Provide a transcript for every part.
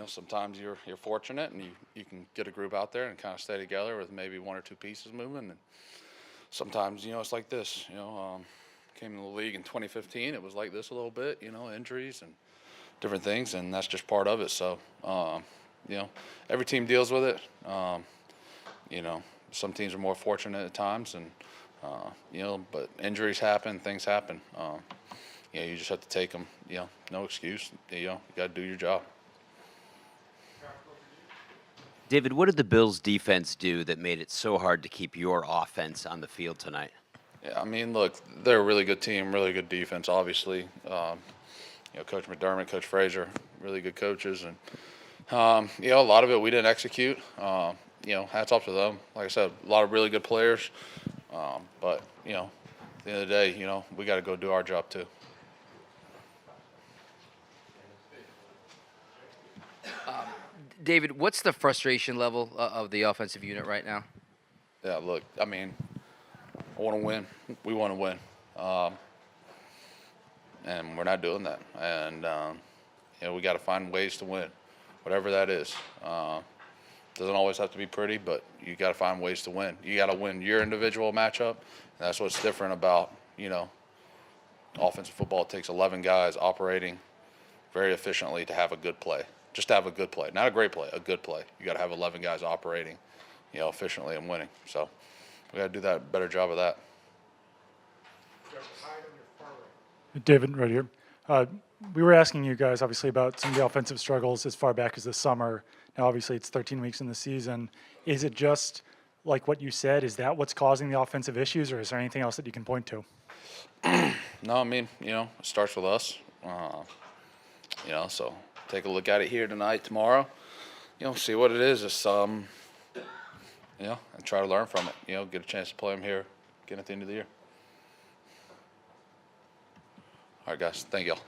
sometimes you're fortunate and you can get a group out there and kind of stay together with maybe one or two pieces moving. And sometimes, it's like this. Came in the league in 2015. It was like this a little bit. Injuries and different things, and that's just part of it. So, every team deals with it. Some teams are more fortunate at times, and but injuries happen, things happen. You just have to take them. No excuse. You got to do your job. David, what did the Bills' defense do that made it so hard to keep your offense on the field tonight? Yeah, I mean, look, they're a really good team, really good defense. Obviously, Coach McDermott, Coach Frazier, really good coaches, and a lot of it we didn't execute. Hats off to them. Like I said, a lot of really good players, but at the end of the day, we got to go do our job too. David, what's the frustration level of the offensive unit right now? Yeah, look, I mean, I want to win. We want to win, and we're not doing that. And we got to find ways to win, whatever that is. Doesn't always have to be pretty, but you got to find ways to win. You got to win your individual matchup, and that's what's different about offensive football. It takes 11 guys operating very efficiently to have a good play. Just to have a good play, not a great play, a good play. You got to have 11 guys operating, efficiently and winning. So we got to do that better job of that. David, right here. We were asking you guys, obviously, about some of the offensive struggles as far back as the summer. Now, obviously, it's 13 weeks in the season. Is it just like what you said? Is that what's causing the offensive issues, or is there anything else that you can point to? No, I mean, it starts with us. So take a look at it here tonight, tomorrow. See what it is. It's and try to learn from it. Get a chance to play them here, get at the end of the year. All right, guys. Thank y'all.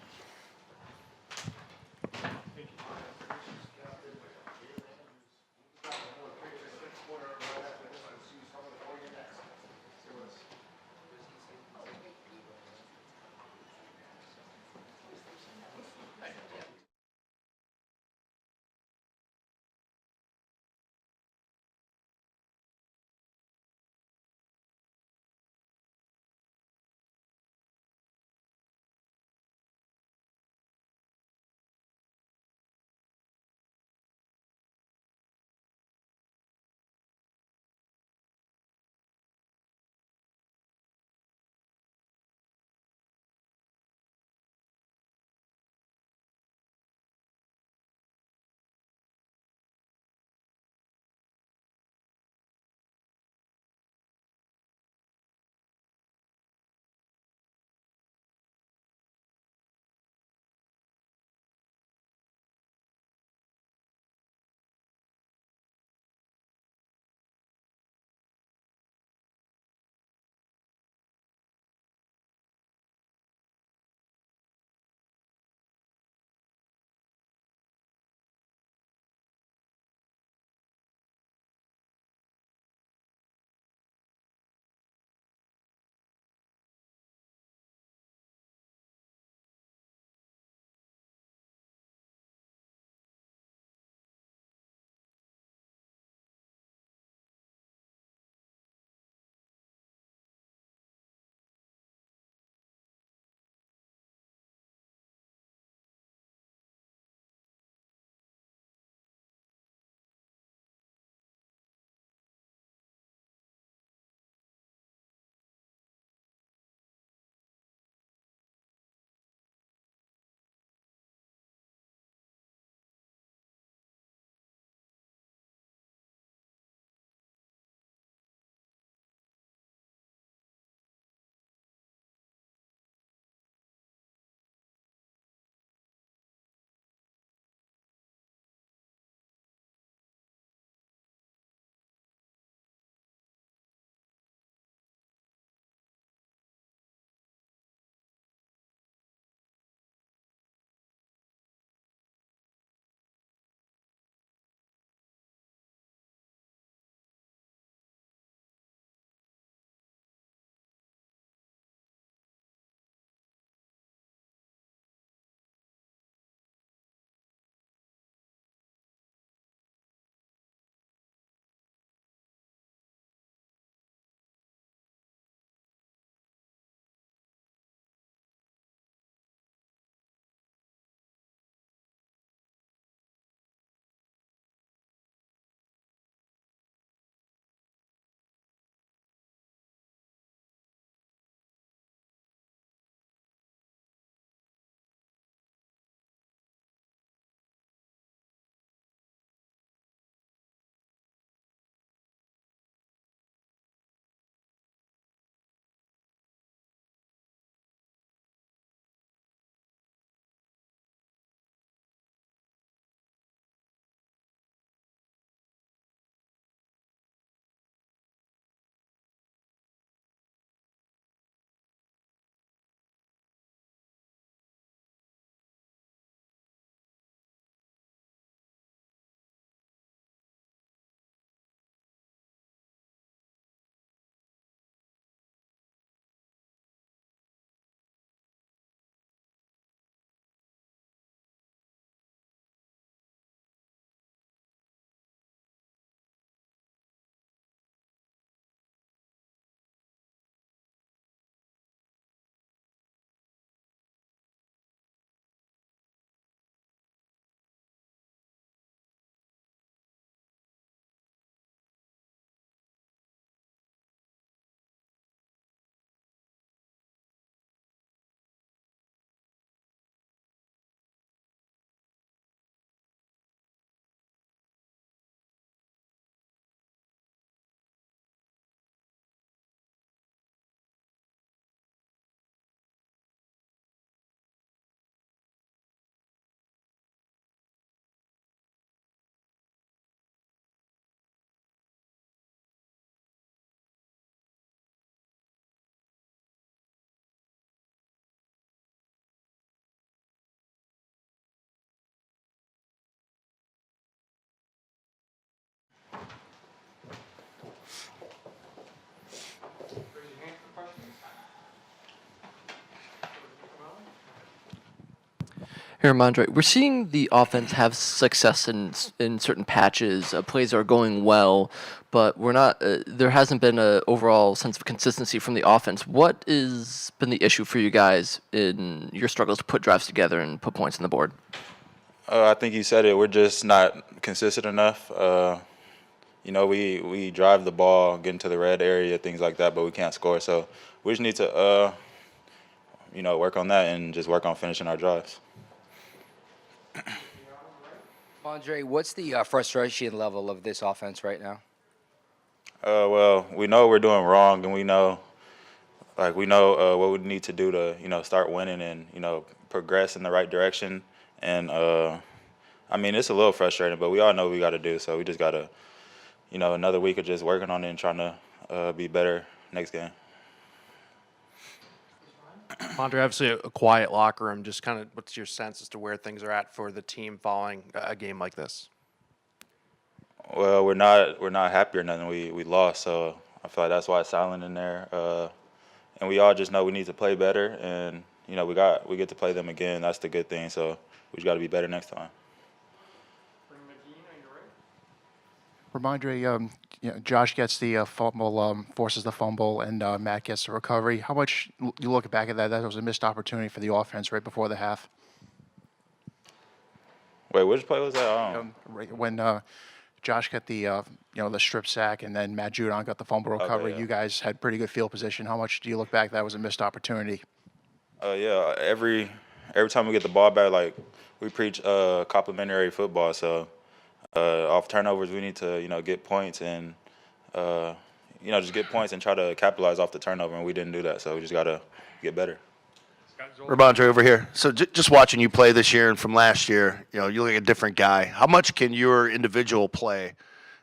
Here, Mondre, we're seeing the offense have success in certain patches. Plays are going well, but we're not. There hasn't been an overall sense of consistency from the offense. What has been the issue for you guys in your struggles to put drives together and put points on the board? I think you said it. We're just not consistent enough. We drive the ball, get into the red area, things like that, but we can't score. So we just need to, work on that and just work on finishing our drives. Andre, what's the frustration level of this offense right now? Well, we know we're doing wrong, and we know what we need to do to, start winning and, progress in the right direction. And it's a little frustrating, but we all know what we got to do. So we just got to, another week of just working on it and trying to be better next game. Andre, obviously a quiet locker room. Just kind of, what's your sense as to where things are at for the team following a game like this? Well, we're not happy or nothing. We lost, so I feel like that's why it's silent in there. And we all just know we need to play better, and we get to play them again. That's the good thing. So we just got to be better next time. Ramondre, Josh gets the fumble, forces the fumble, and Matt gets the recovery. How much you look back at that? That was a missed opportunity for the offense right before the half. Wait, which play was that? I don't know. Right when Josh got the the strip sack, and then Matt Judon got the fumble recovery. yeah. You guys had pretty good field position. How much do you look back? That was a missed opportunity. Yeah, every time we get the ball back, like we preach complimentary football. So off turnovers, we need to get points and just get points and try to capitalize off the turnover. And we didn't do that, so we just gotta get better. Ramondre over here. So just watching you play this year and from last year, you look like a different guy. How much can your individual play?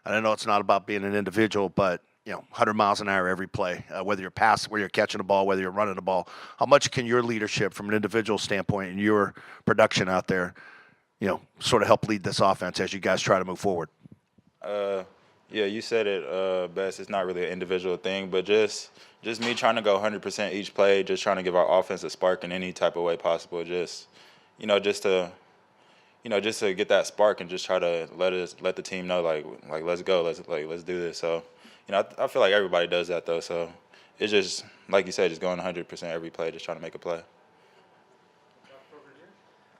And I know it's not about being an individual, but 100 miles an hour every play, whether you're passing, whether you're catching the ball, whether you're running the ball. How much can your leadership from an individual standpoint and your production out there, sort of help lead this offense as you guys try to move forward? Yeah, you said it best. It's not really an individual thing, but just me trying to go 100% each play, just trying to give our offense a spark in any type of way possible. Just to get that spark and just try to let the team know like let's go, let's do this. So, I feel like everybody does that though. So it's just like you said, just going 100% every play, just trying to make a play.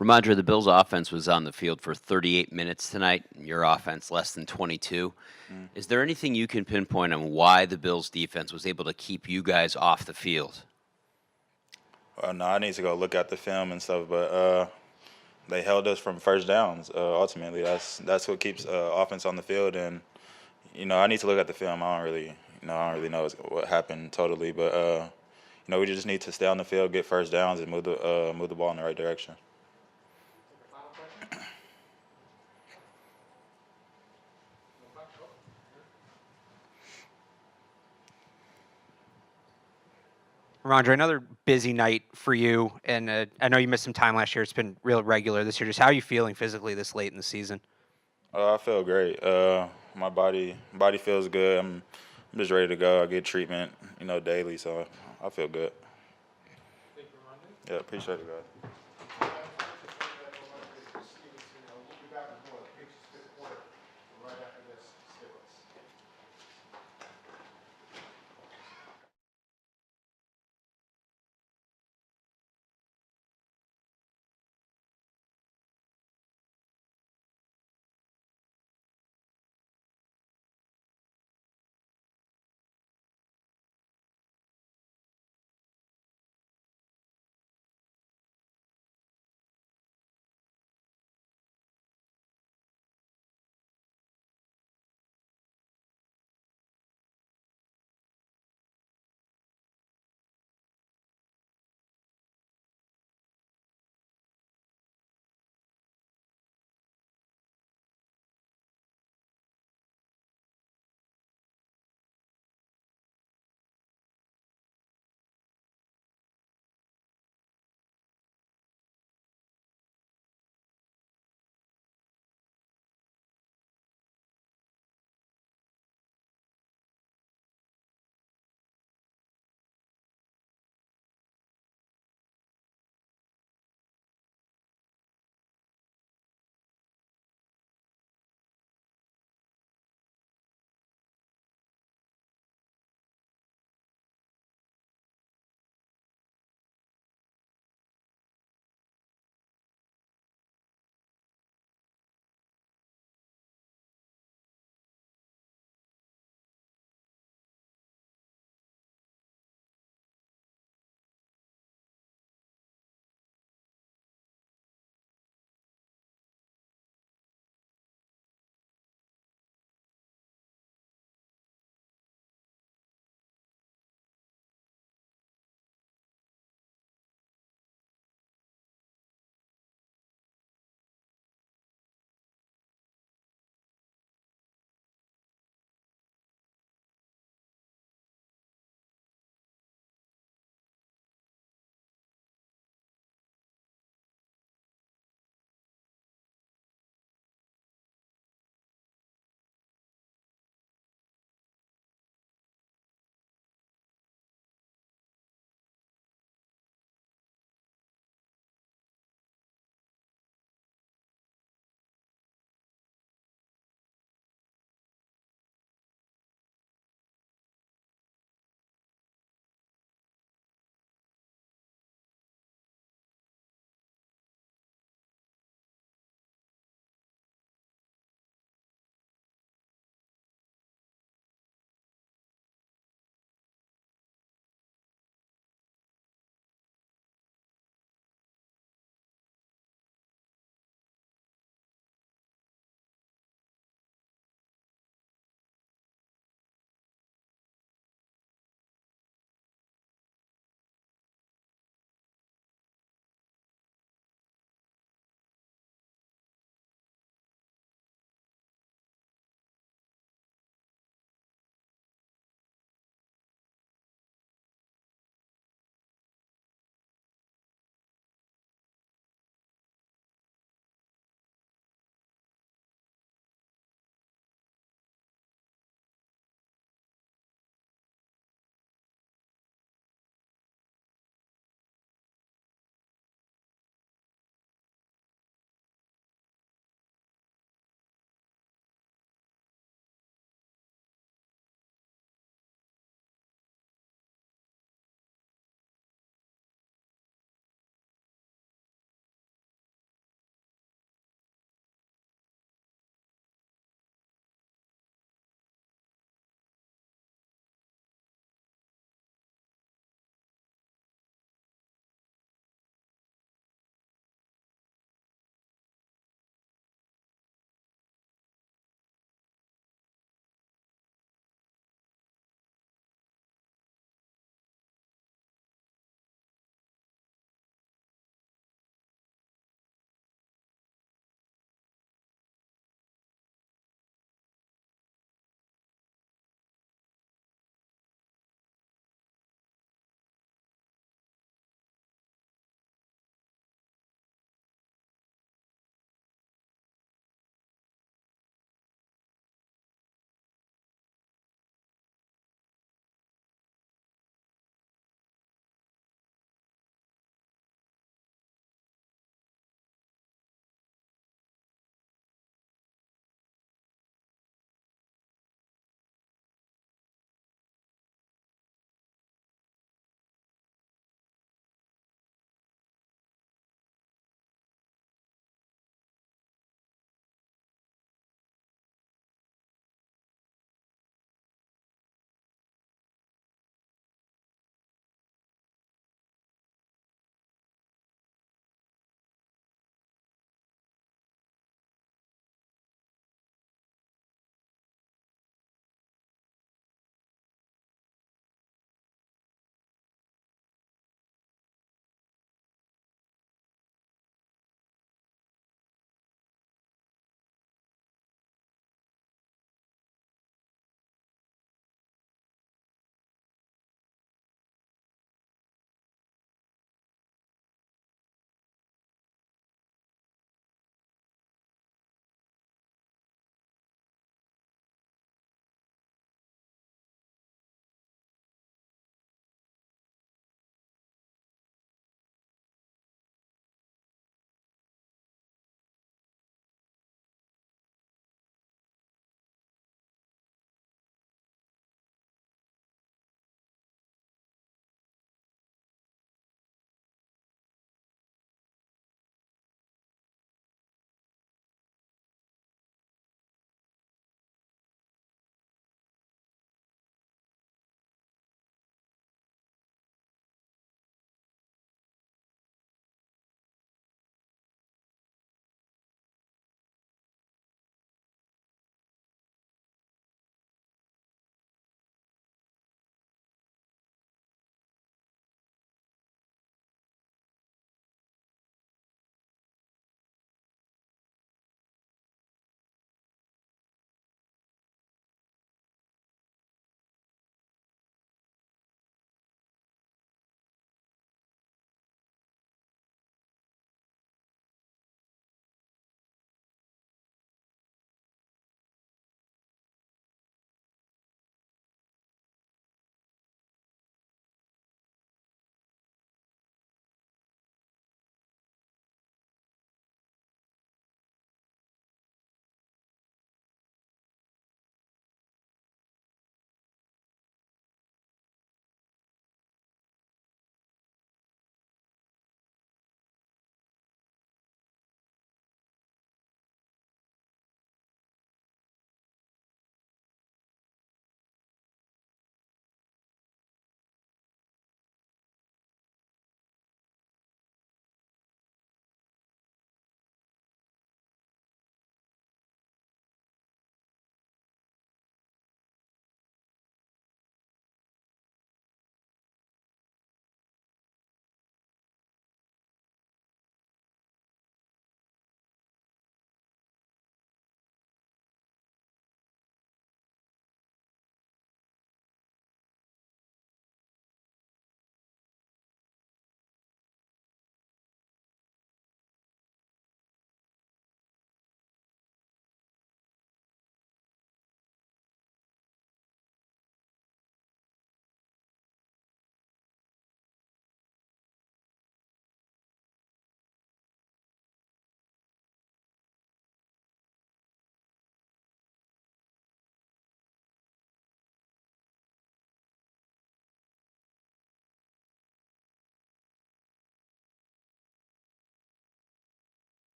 Ramondre, the Bills' offense was on the field for 38 minutes tonight. Your offense less than 22. Is there anything you can pinpoint on why the Bills' defense was able to keep you guys off the field? No, I need to go look at the film and stuff, but they held us from first downs. Ultimately, that's what keeps offense on the field. And I need to look at the film. I don't really know what happened totally, but we just need to stay on the field, get first downs, and move the ball in the right direction. Ramondre, another busy night for you, and I know you missed some time last year. It's been real regular this year. Just how are you feeling physically this late in the season? I feel great. My body feels good. I'm just ready to go. I get treatment, daily, so I feel good. Yeah, appreciate it, guys.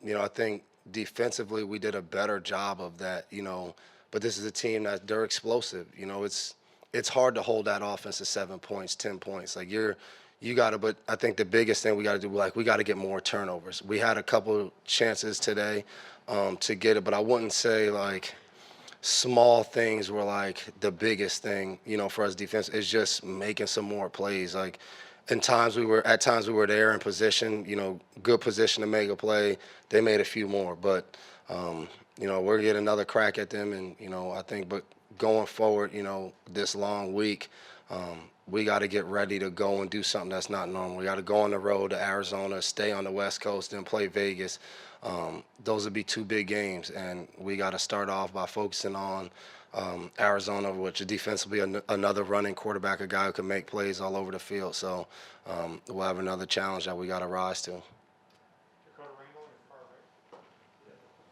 I think defensively we did a better job of that. But this is a team that they're explosive. It's hard to hold that offense to 7 points, 10 points. Like you got to. But I think the biggest thing we got to do, like we got to get more turnovers. We had a couple chances today to get it, but I wouldn't say like small things were like the biggest thing, for us defense. Is just making some more plays. Like at times we were there in position, good position to make a play. They made a few more, but we're getting another crack at them, and I think, but going forward, this long week, we got to get ready to go and do something that's not normal. We got to go on the road to Arizona, stay on the West Coast, then play Vegas. Those would be two big games, and we got to start off by focusing on Arizona, which the defense will be another running quarterback, a guy who can make plays all over the field. So we'll have another challenge that we got to rise to.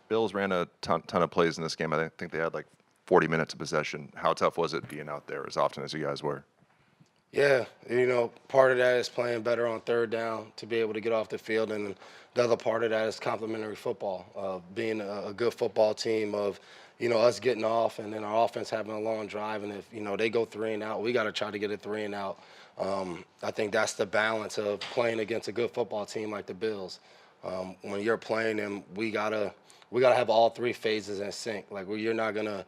Bills ran a ton of plays in this game. I think they had like 40 minutes of possession. How tough was it being out there as often as you guys were? Yeah, part of that is playing better on third down to be able to get off the field, and the other part of that is complementary football, being a good football team of, us getting off and then our offense having a long drive, and if, they go 3 and out, we got to try to get a 3 and out. I think that's the balance of playing against a good football team like the Bills. When you're playing them, we gotta have all 3 phases in sync. Like you're not gonna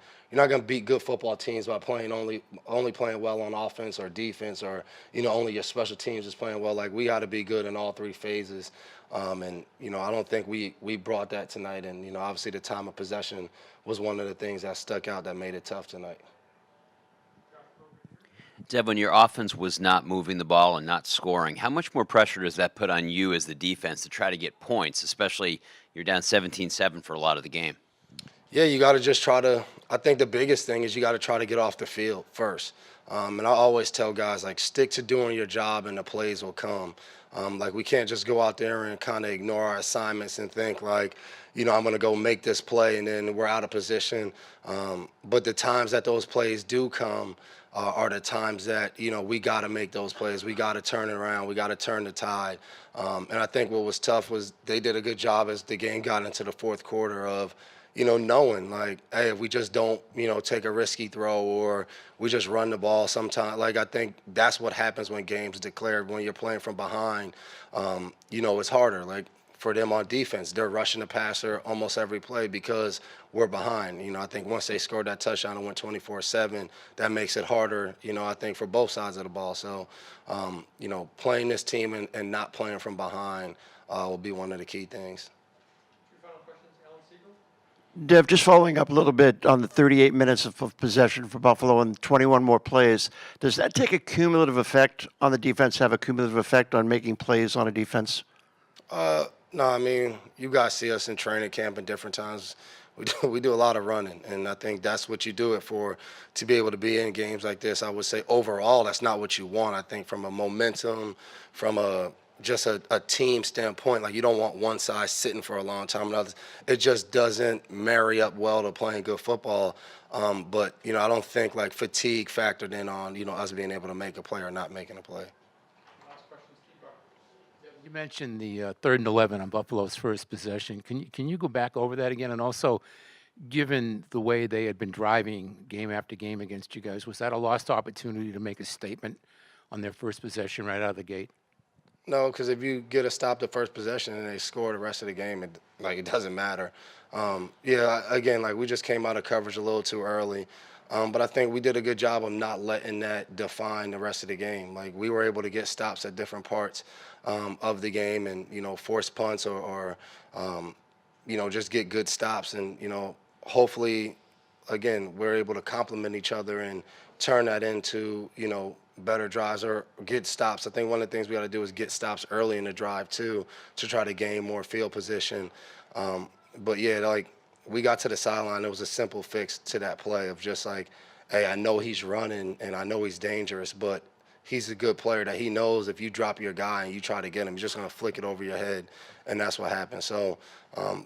beat good football teams by playing only playing well on offense or defense, or only your special teams is playing well. Like we got to be good in all 3 phases, and I don't think we brought that tonight. And obviously the time of possession was one of the things that stuck out that made it tough tonight. Dev, when your offense was not moving the ball and not scoring, how much more pressure does that put on you as the defense to try to get points, especially you're down 17-7 for a lot of the game? Yeah, you got to just try to – I think the biggest thing is you got to try to get off the field first. And I always tell guys, like, stick to doing your job and the plays will come. Like, we can't just go out there and kind of ignore our assignments and think, like, I'm going to go make this play and then we're out of position. But the times that those plays do come are the times that, we got to make those plays. We got to turn it around. We got to turn the tide. And I think what was tough was they did a good job as the game got into the fourth quarter of, knowing like, hey, if we just don't, take a risky throw or we just run the ball sometime. Like, I think that's what happens when games declared, when you're playing from behind, it's harder. Like for them on defense, they're rushing the passer almost every play because we're behind. I think once they scored that touchdown and went 24-7, that makes it harder, I think for both sides of the ball. So, playing this team and not playing from behind will be one of the key things. Dev, just following up a little bit on the 38 minutes of possession for Buffalo and 21 more plays, does that take a cumulative effect on the defense, have a cumulative effect on making plays on a defense? No, I mean, you guys see us in training camp at different times. We do a lot of running, and I think that's what you do it for, to be able to be in games like this. I would say overall, that's not what you want. I think from a momentum, from just a team standpoint, like you don't want one side sitting for a long time and others. It just doesn't marry up well to playing good football. But, I don't think like fatigue factored in on, us being able to make a play or not making a play. You mentioned the 3rd and 11 on Buffalo's first possession. Can you go back over that again? And also, given the way they had been driving game after game against you guys, was that a lost opportunity to make a statement on their first possession right out of the gate? No, because if you get a stop the first possession and they score the rest of the game, it doesn't matter. Again, like we just came out of coverage a little too early. But I think we did a good job of not letting that define the rest of the game. Like we were able to get stops at different parts of the game and, force punts or just get good stops. And, hopefully, again, we're able to complement each other and turn that into, better drives or get stops. I think one of the things we got to do is get stops early in the drive too, to try to gain more field position. But yeah, like we got to the sideline. It was a simple fix to that play of just like, hey, I know he's running and I know he's dangerous, but he's a good player that he knows if you drop your guy and you try to get him, he's just going to flick it over your head. And that's what happened. So,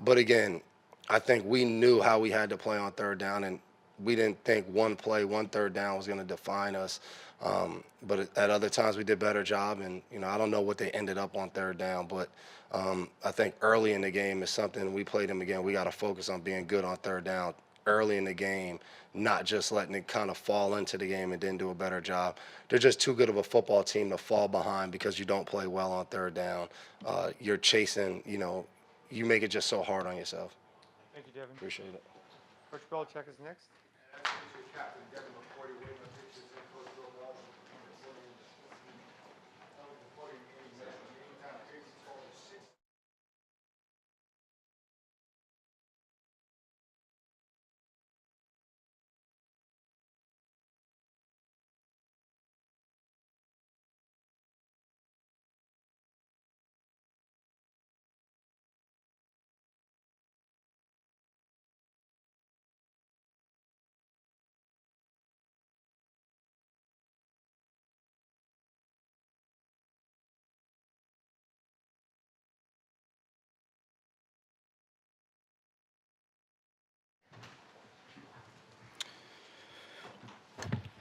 but again, I think we knew how we had to play on third down, and we didn't think one play, one third down was going to define us. But at other times we did a better job. And, I don't know what they ended up on third down, but I think early in the game is something we played them again. We got to focus on being good on third down early in the game, not just letting it kind of fall into the game and then do a better job. They're just too good of a football team to fall behind because you don't play well on third down. You're chasing, you make it just so hard on yourself. Thank you, Devin. Appreciate it. Coach Belichick is next.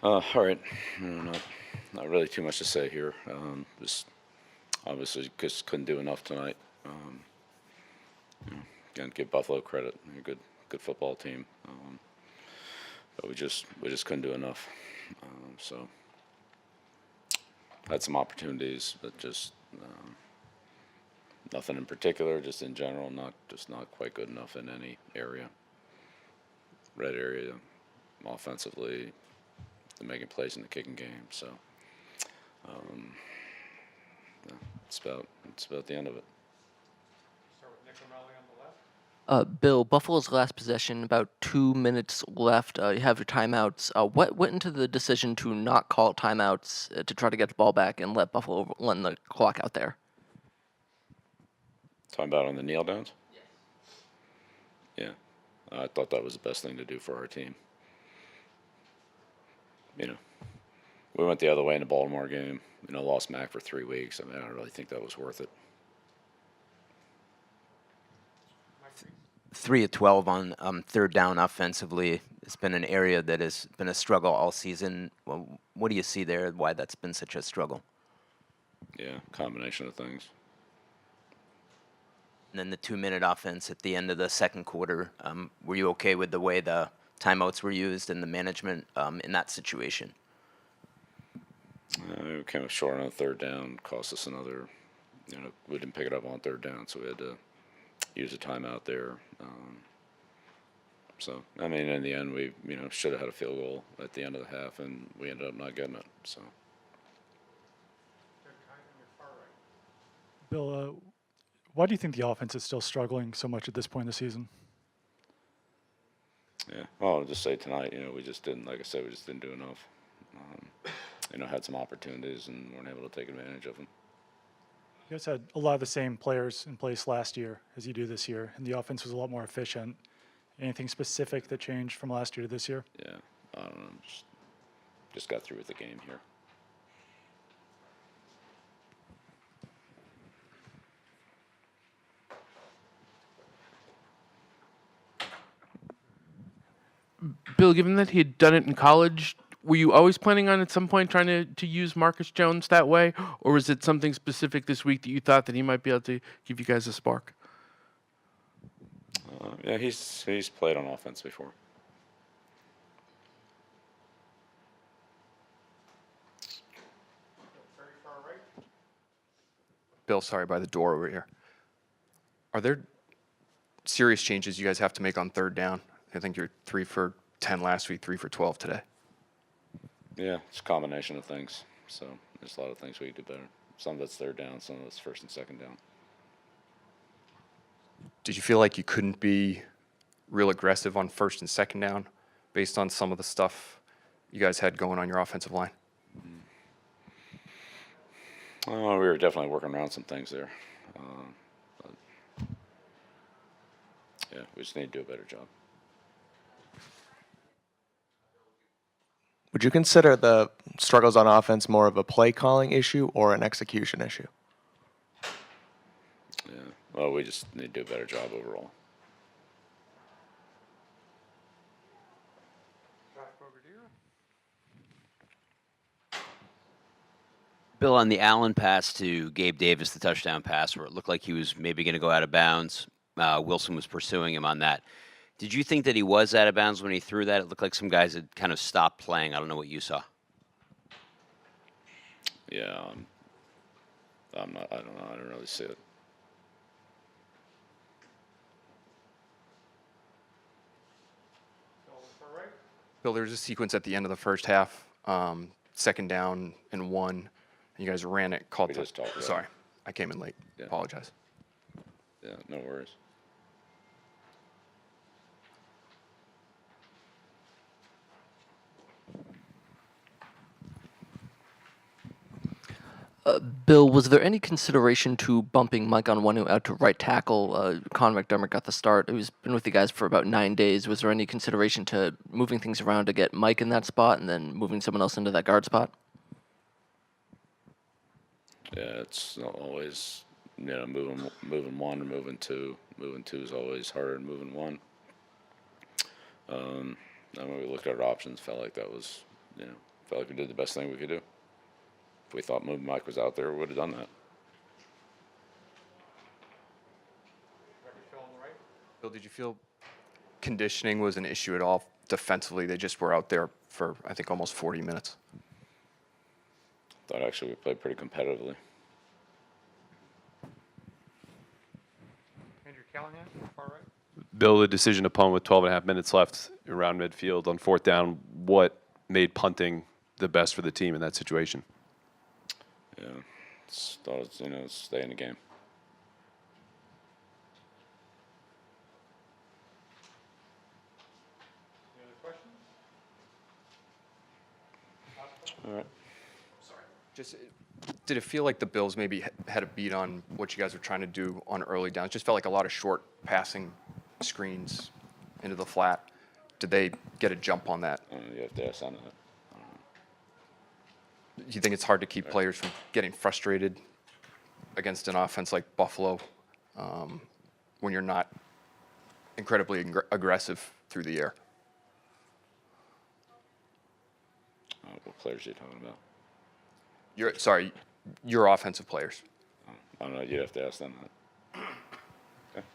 All right. Not really too much to say here. Just obviously just couldn't do enough tonight. Again, give Buffalo credit. They're a good football team. But we just couldn't do enough. So had some opportunities, but just nothing in particular. Just in general, not quite good enough in any area. Red area, offensively, the making plays in the kicking game. So yeah, it's about the end of it. Bill, Buffalo's last possession, about 2 minutes left. You have your timeouts. What went into the decision to not call timeouts to try to get the ball back and let Buffalo run the clock out there? Talking about on the kneel downs? Yes. Yeah. I thought that was the best thing to do for our team. We went the other way in the Baltimore game. Lost Mac for 3 weeks. I don't really think that was worth it. 3 of 12 on third down offensively. It's been an area that has been a struggle all season. Well, what do you see there? Why that's been such a struggle? Yeah, combination of things. And then the 2-minute offense at the end of the second quarter. Were you okay with the way the timeouts were used and the management in that situation? We came up short on third down, cost us another. We didn't pick it up on third down, so we had to use a timeout there. In the end, we should have had a field goal at the end of the half, and we ended up not getting it. So. Bill, why do you think the offense is still struggling so much at this point in the season? Yeah, well, I'll just say tonight, we just didn't, like I said, we just didn't do enough. Had some opportunities and weren't able to take advantage of them. You guys had a lot of the same players in place last year as you do this year, and the offense was a lot more efficient. Anything specific that changed from last year to this year? Yeah, I don't know. Just got through with the game here. Bill, given that he had done it in college, were you always planning on at some point trying to use Marcus Jones that way? Or was it something specific this week that you thought that he might be able to give you guys a spark? Yeah, he's played on offense before. Bill, sorry, by the door over here. Are there serious changes you guys have to make on third down? I think you're 3 for 10 last week, 3 for 12 today. Yeah, it's a combination of things. So there's a lot of things we could do better. Some of it's third down, some of it's first and second down. Did you feel like you couldn't be real aggressive on first and second down based on some of the stuff you guys had going on your offensive line? We were definitely working around some things there. But yeah, we just need to do a better job. Would you consider the struggles on offense more of a play calling issue or an execution issue? Yeah, well, we just need to do a better job overall. Bill, on the Allen pass to Gabe Davis, the touchdown pass, where it looked like he was maybe going to go out of bounds, Wilson was pursuing him on that. Did you think that he was out of bounds when he threw that? It looked like some guys had kind of stopped playing. I don't know what you saw. Yeah, I'm not. I don't know. I didn't really see it. Bill, there was a sequence at the end of the first half, second down and 1, and you guys ran it, called We just talked about it. Sorry, I came in late. Yeah. Apologize. Yeah, no worries. Bill, was there any consideration to bumping Mike Onwenu out to right tackle? Con McDermott got the start. He's been with you guys for about 9 days. Was there any consideration to moving things around to get Mike in that spot and then moving someone else into that guard spot? Yeah, it's not always, moving one or moving two. Moving two is always harder than moving one. And when we looked at our options, felt like that was, felt like we did the best thing we could do. If we thought moving Mike was out there, we would have done that. Bill, did you feel conditioning was an issue at all defensively? They just were out there for, I think, almost 40 minutes. Thought actually we played pretty competitively. Andrew Callahan, far right. Bill, the decision to punt with 12.5 minutes left around midfield on 4th down, what made punting the best for the team in that situation? Yeah, thought it's, stay in the game. Any other questions? All right. Just, did it feel like the Bills maybe had a beat on what you guys were trying to do on early downs? Just felt like a lot of short passing screens into the flat. Did they get a jump on that? You have to ask on that. Do you think it's hard to keep players from getting frustrated against an offense like Buffalo when you're not incredibly aggressive through the air? What players are you talking about? Your offensive players. I don't know. You'd have to ask them that. Okay.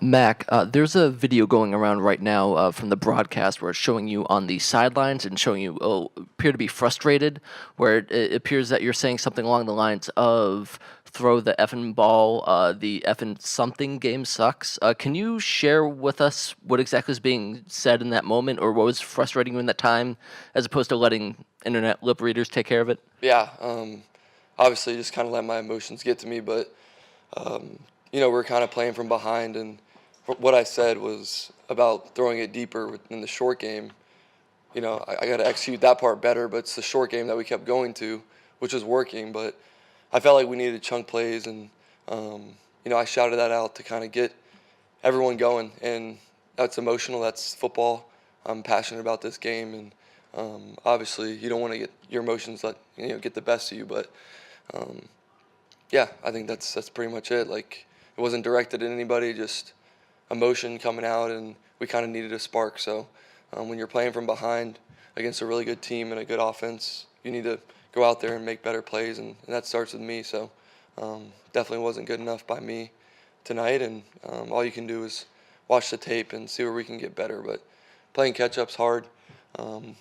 Mac, there's a video going around right now from the broadcast where it's showing you on the sidelines and showing you appear to be frustrated, where it appears that you're saying something along the lines of throw the effing ball, the effing something game sucks. Can you share with us what exactly is being said in that moment, or what was frustrating you in that time, as opposed to letting internet lip readers take care of it? Yeah, obviously just kind of let my emotions get to me, but we're kind of playing from behind, and what I said was about throwing it deeper in the short game. I got to execute that part better, but it's the short game that we kept going to, which was working. But I felt like we needed chunk plays, and I shouted that out to kind of get everyone going, and that's emotional. That's football. I'm passionate about this game, and obviously you don't want to get your emotions get the best of you, but yeah, I think that's pretty much it. Like, it wasn't directed at anybody, just emotion coming out, and we kind of needed a spark. So when you're playing from behind against a really good team and a good offense, you need to go out there and make better plays, and that starts with me. So definitely wasn't good enough by me tonight, and all you can do is watch the tape and see where we can get better. But playing catch-up's hard.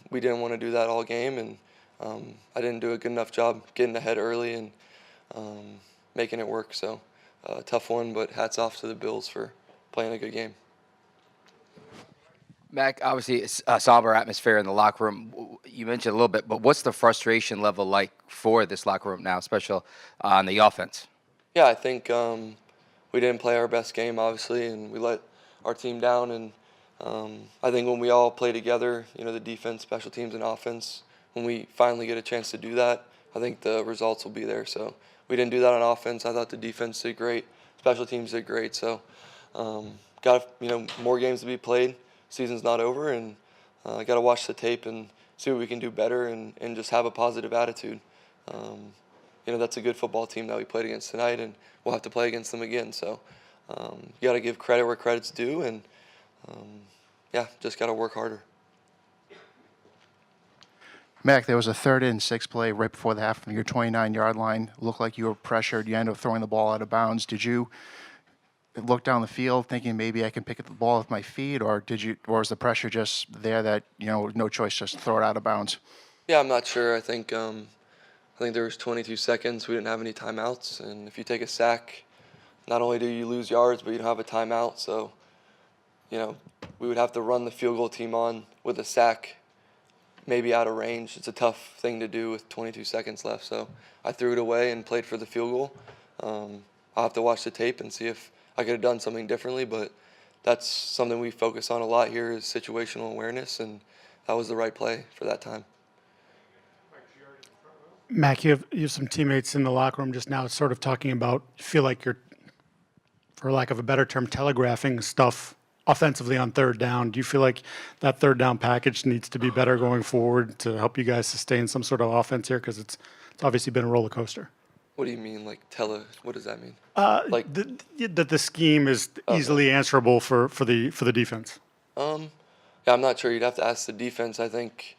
We didn't want to do that all game, and I didn't do a good enough job getting ahead early and making it work. So tough one, but hats off to the Bills for playing a good game. Mac, obviously it's a somber atmosphere in the locker room. You mentioned a little bit, but what's the frustration level like for this locker room now, especially on the offense? Yeah, I think we didn't play our best game, obviously, and we let our team down. And I think when we all play together, the defense, special teams, and offense, when we finally get a chance to do that, I think the results will be there. So we didn't do that on offense. I thought the defense did great. Special teams did great. So kind got more games to be played. Season's not over, and got to watch the tape and see what we can do better, and just have a positive attitude. That's a good football team that we played against tonight, and we'll have to play against them again. So you got to give credit where credit's due, and just got to work harder. Mac, there was a 3rd and 6 play right before the half from your 29-yard line. Looked like you were pressured. You ended up throwing the ball out of bounds. Did you look down the field thinking maybe I can pick up the ball with my feet, or was the pressure just there that no choice, just throw it out of bounds? Yeah, I'm not sure. I think there was 22 seconds. We didn't have any timeouts, and if you take a sack, not only do you lose yards, but you don't have a timeout. So, we would have to run the field goal team on with a sack, maybe out of range. It's a tough thing to do with 22 seconds left. So I threw it away and played for the field goal. I'll have to watch the tape and see if I could have done something differently, but that's something we focus on a lot here is situational awareness, and that was the right play for that time. Mac, you have some teammates in the locker room just now sort of talking about, feel like you're, for lack of a better term, telegraphing stuff offensively on 3rd down. Do you feel like that 3rd down package needs to be better going forward to help you guys sustain some sort of offense here? Because it's obviously been a roller coaster. What do you mean, like what does that mean? That the scheme is easily answerable for the defense. Yeah, I'm not sure. You'd have to ask the defense. I think,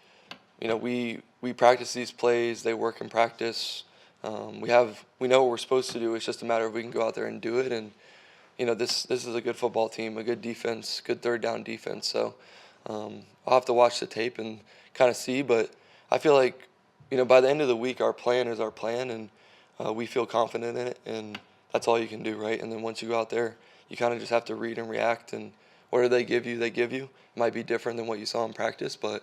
we practice these plays. They work in practice. We know what we're supposed to do. It's just a matter of we can go out there and do it. And this is a good football team, a good defense, good 3rd down defense. So I'll have to watch the tape and kind of see. But I feel like by the end of the week, our plan is our plan, and we feel confident in it, and that's all you can do, right? And then once you go out there, you kind of just have to read and react, and whatever they give you, they give you. It might be different than what you saw in practice, but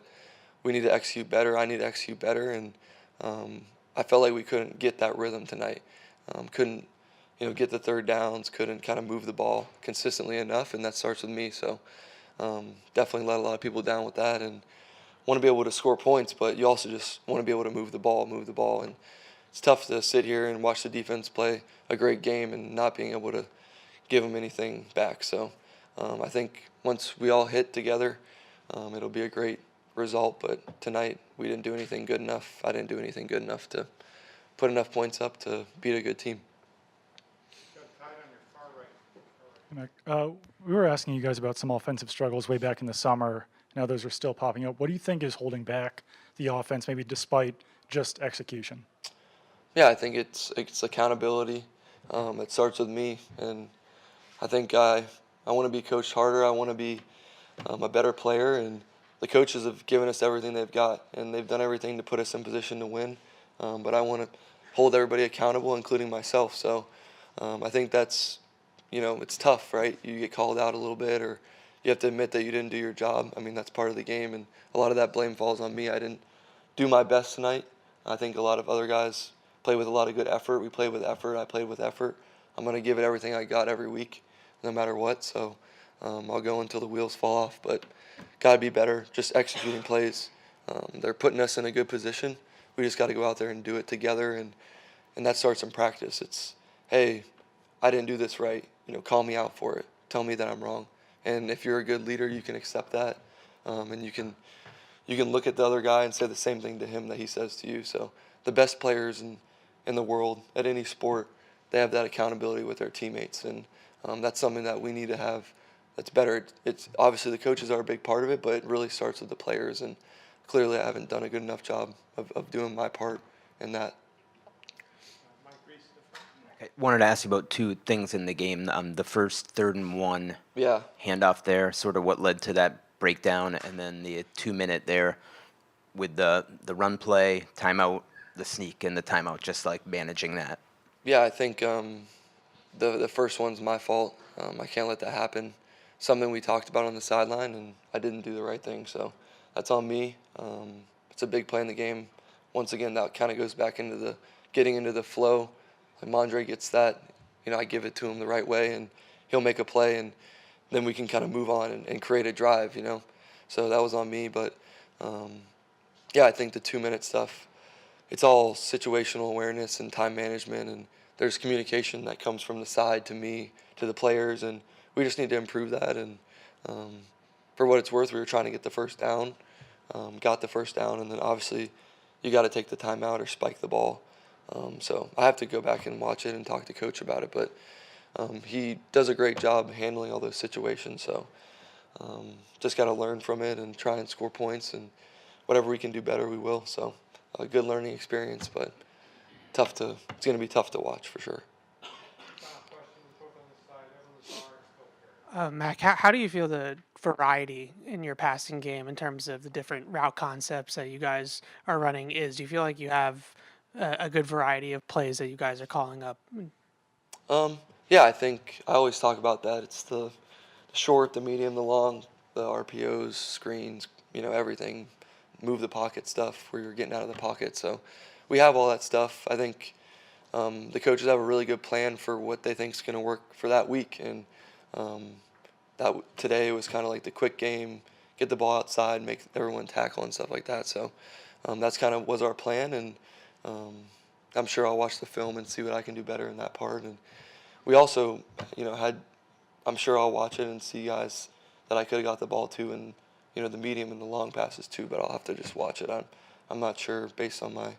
we need to execute better. I need to execute better, and I felt like we couldn't get that rhythm tonight. Couldn't, get the 3rd downs, couldn't kind of move the ball consistently enough, and that starts with me. So definitely let a lot of people down with that, and want to be able to score points, but you also just want to be able to move the ball, and it's tough to sit here and watch the defense play a great game and not being able to give them anything back. So I think once we all hit together, it'll be a great result. But tonight we didn't do anything good enough. I didn't do anything good enough to put enough points up to beat a good team. We were asking you guys about some offensive struggles way back in the summer. Now those are still popping up. What do you think is holding back the offense, maybe despite just execution? Yeah, I think it's accountability. It starts with me, and I think I want to be coached harder. I want to be a better player, and the coaches have given us everything they've got, and they've done everything to put us in position to win. But I want to hold everybody accountable, including myself. So I think that's, it's tough, right? You get called out a little bit, or you have to admit that you didn't do your job. I mean, that's part of the game, and a lot of that blame falls on me. I didn't do my best tonight. I think a lot of other guys play with a lot of good effort. We played with effort. I played with effort. I'm going to give it everything I got every week, no matter what. So I'll go until the wheels fall off. But got to be better, just executing plays. They're putting us in a good position. We just got to go out there and do it together, and that starts in practice. It's, hey, I didn't do this right. Call me out for it. Tell me that I'm wrong. And if you're a good leader, you can accept that, and you can look at the other guy and say the same thing to him that he says to you. So the best players in the world at any sport, they have that accountability with their teammates, and that's something that we need to have. That's better. It's obviously the coaches are a big part of it, but it really starts with the players, and clearly I haven't done a good enough job of doing my part in that. I wanted to ask you about 2 things in the game. The first 3rd and 1 handoff there, sort of what led to that breakdown, and then the 2-minute there with the run play, timeout, the sneak, and the timeout, just like managing that. Yeah, I think the first one's my fault. I can't let that happen. Something we talked about on the sideline, and I didn't do the right thing, so that's on me. It's a big play in the game. Once again, that kind of goes back into getting into the flow. Like Mondre gets that, I give it to him the right way, and he'll make a play, and then we can kind of move on and create a drive, So that was on me, but I think the 2-minute stuff, it's all situational awareness and time management, and there's communication that comes from the side to me, to the players, and we just need to improve that. And for what it's worth, we were trying to get the first down, got the first down, and then obviously you got to take the timeout or spike the ball. So I have to go back and watch it and talk to Coach about it, but he does a great job handling all those situations. So just got to learn from it and try and score points, and whatever we can do better, we will. So a good learning experience, but it's going to be tough to watch for sure. Mac, how do you feel the variety in your passing game in terms of the different route concepts that you guys are running is? Do you feel like you have a good variety of plays that you guys are calling up? Yeah, I think I always talk about that. It's the short, the medium, the long, the RPOs, screens, everything, move the pocket stuff where you're getting out of the pocket. So we have all that stuff. I think the coaches have a really good plan for what they think is going to work for that week. And that today was kind of like the quick game, get the ball outside, make everyone tackle and stuff like that. So that's kind of was our plan, and I'm sure I'll watch the film and see what I can do better in that part. And we also, I'm sure I'll watch it and see guys that I could have got the ball to, and the medium and the long passes too. But I'll have to just watch it. I'm not sure based on my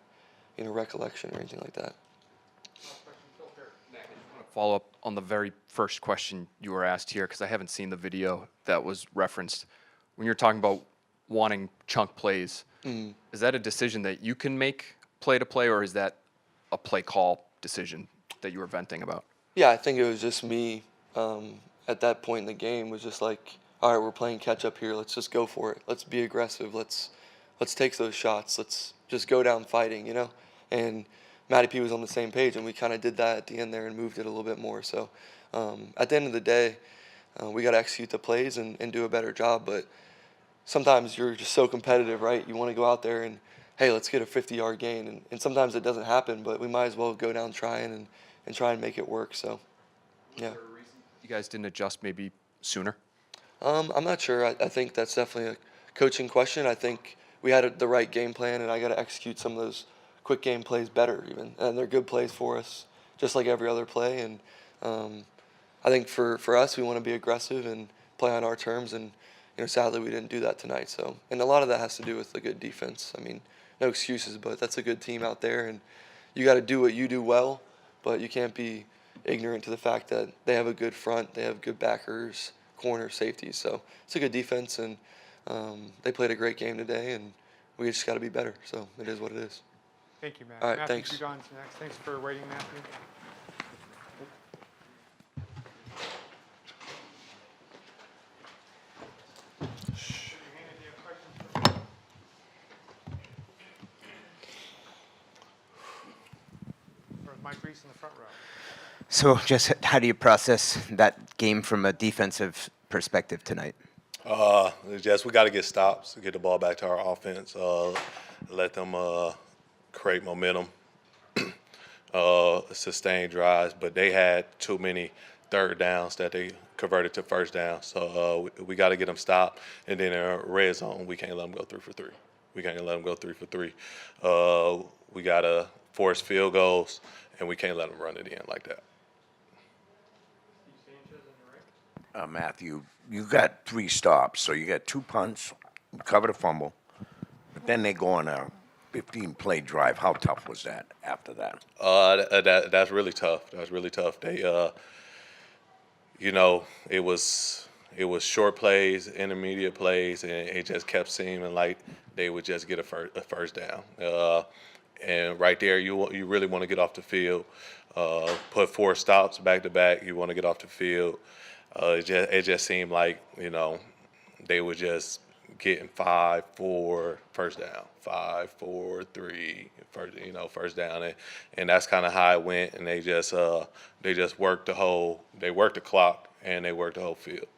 recollection or anything like that. Follow up on the very first question you were asked here, because I haven't seen the video that was referenced. When you're talking about wanting chunk plays, is that a decision that you can make play to play, or is that a play call decision that you were venting about? Yeah, I think it was just me at that point in the game was just like, all right, we're playing catch up here. Let's just go for it. Let's be aggressive. Let's take those shots. Let's just go down fighting, And Matty P was on the same page, and we kind of did that at the end there and moved it a little bit more. So at the end of the day, we got to execute the plays and do a better job. But sometimes you're just so competitive, right? You want to go out there and, hey, let's get a 50-yard gain. And sometimes it doesn't happen, but we might as well go down trying and try and make it work. So, yeah. You guys didn't adjust maybe sooner? I'm not sure. I think that's definitely a coaching question. I think we had the right game plan, and I got to execute some of those quick game plays better even. And they're good plays for us, just like every other play. And I think for us, we want to be aggressive and play on our terms. And, sadly, we didn't do that tonight. So, and a lot of that has to do with the good defense. I mean, no excuses, but that's a good team out there. And you got to do what you do well, but you can't be ignorant to the fact that they have a good front, they have good backers, corner, safeties. So it's a good defense, and they played a great game today, and we just got to be better. So it is what it is. Thank you, Matt. All right, Matthew thanks. Judon's next. Thanks for waiting, Matthew. Mike Reese in the front row. So just how do you process that game from a defensive perspective tonight? It's just we got to get stops, get the ball back to our offense, let them create momentum, sustain drives. But they had too many third downs that they converted to first down. So we got to get them stopped. And then in our red zone, we can't let them go 3 for 3. We can't let them go 3 for 3. We got to force field goals, and we can't let them run it in like that. Matthew, you got 3 stops, so you got 2 punts, covered a fumble, but then they go on a 15-play drive. How tough was that after that? That's really tough. That's really tough. They, it was short plays, intermediate plays, and it just kept seeming like they would just get a first down. And right there, you really want to get off the field. Put 4 stops back to back. You want to get off the field. It just seemed like they were just getting 5-4 first down, 5-4-3 first down, and that's kind of how it went. And they just worked the clock, and they worked the whole field.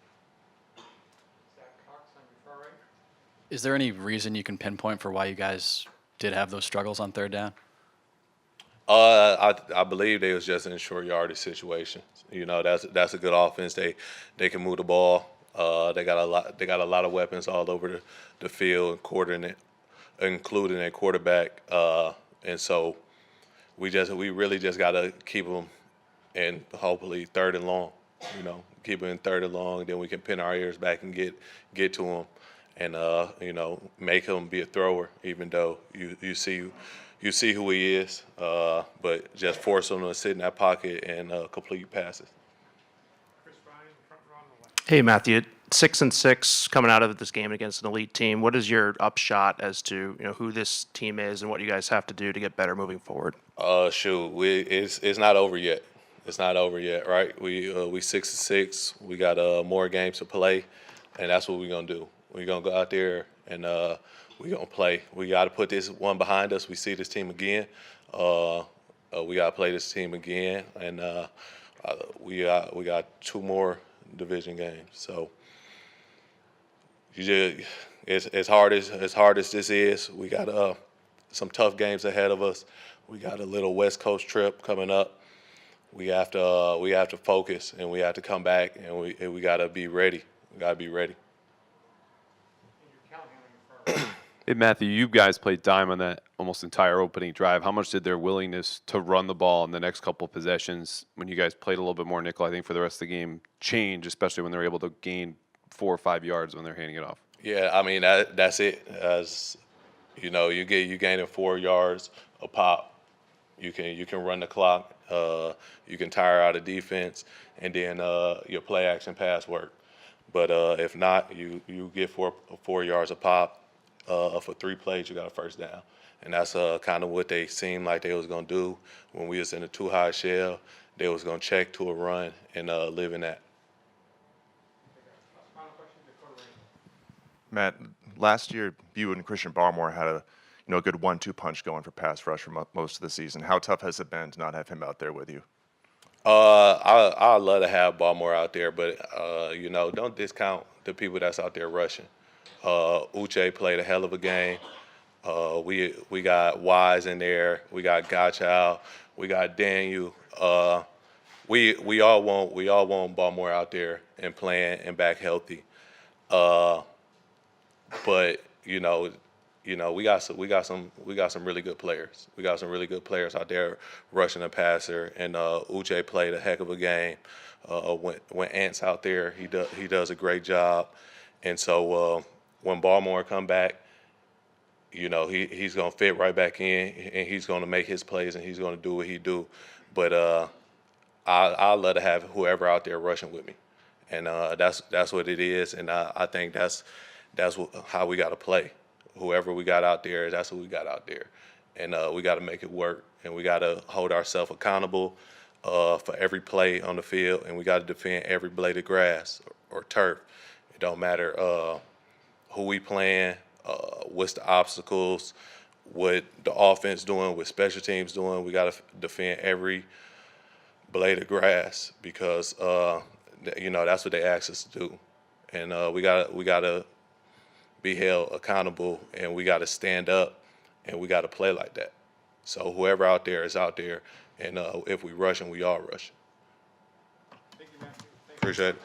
Is there any reason you can pinpoint for why you guys did have those struggles on third down? I believe they was just in short yardage situations. That's a good offense. They can move the ball. They got a lot of weapons all over the field, including a quarterback. And so we really just got to keep them, and hopefully third and long. keep it in third and long, then we can pin our ears back and get to him, and you know, make him be a thrower, even though you see who he is, but just force him to sit in that pocket and complete passes. Hey, Matthew. 6-6 coming out of this game against an elite team. What is your upshot as to who this team is and what you guys have to do to get better moving forward? Shoot, it's not over yet. It's not over yet, right? We 6-6. We got more games to play, and that's what we're gonna do. We're gonna go out there and we're gonna play. We got to put this one behind us. We see this team again. We got to play this team again, and we got 2 more division games. So as hard as this is, we got some tough games ahead of us. We got a little West Coast trip coming up. We have to focus, and we have to come back, and we got to be ready. We got to be ready. Hey, Matthew, you guys played dime on that almost entire opening drive. How much did their willingness to run the ball in the next couple possessions, when you guys played a little bit more nickel, I think, for the rest of the game, change, especially when they're able to gain 4 or 5 yards when they're handing it off? Yeah, I mean, that's it. As you know, you gaining 4 yards a pop. You can run the clock. You can tire out a defense, and then your play action pass work. But if not, you get 4 yards a pop. For 3 plays, you got a first down. And that's kind of what they seemed like they was going to do when we was in a 2-high shell. They was going to check to a run and live in that. Matt, last year you and Christian Barmore had a good 1-2 punch going for pass rush for most of the season. How tough has it been to not have him out there with you? I'd love to have Baltimore out there, but don't discount the people that's out there rushing. Uche played a hell of a game. We got Wise in there. We got Gotchow. We got Daniel. We all want Baltimore out there and playing and back healthy. But we got some really good players. We got some really good players out there rushing the passer, and Uche played a heck of a game. When Ant's out there, he does a great job. And so when Baltimore come back, he's gonna fit right back in, and he's gonna make his plays, and he's gonna do what he do. But I'd love to have whoever out there rushing with me, and that's what it is. And I think that's how we got to play. Whoever we got out there, that's what we got out there, and we got to make it work, and we got to hold ourselves accountable for every play on the field, and we got to defend every blade of grass or turf. It don't matter who we playing, what's the obstacles, what the offense doing, what special teams doing. We got to defend every blade of grass because that's what they asked us to do, and we got to be held accountable, and we got to stand up, and we got to play like that. So whoever out there is out there, and if we rushing, we all rushing. Thank you, man. Appreciate it.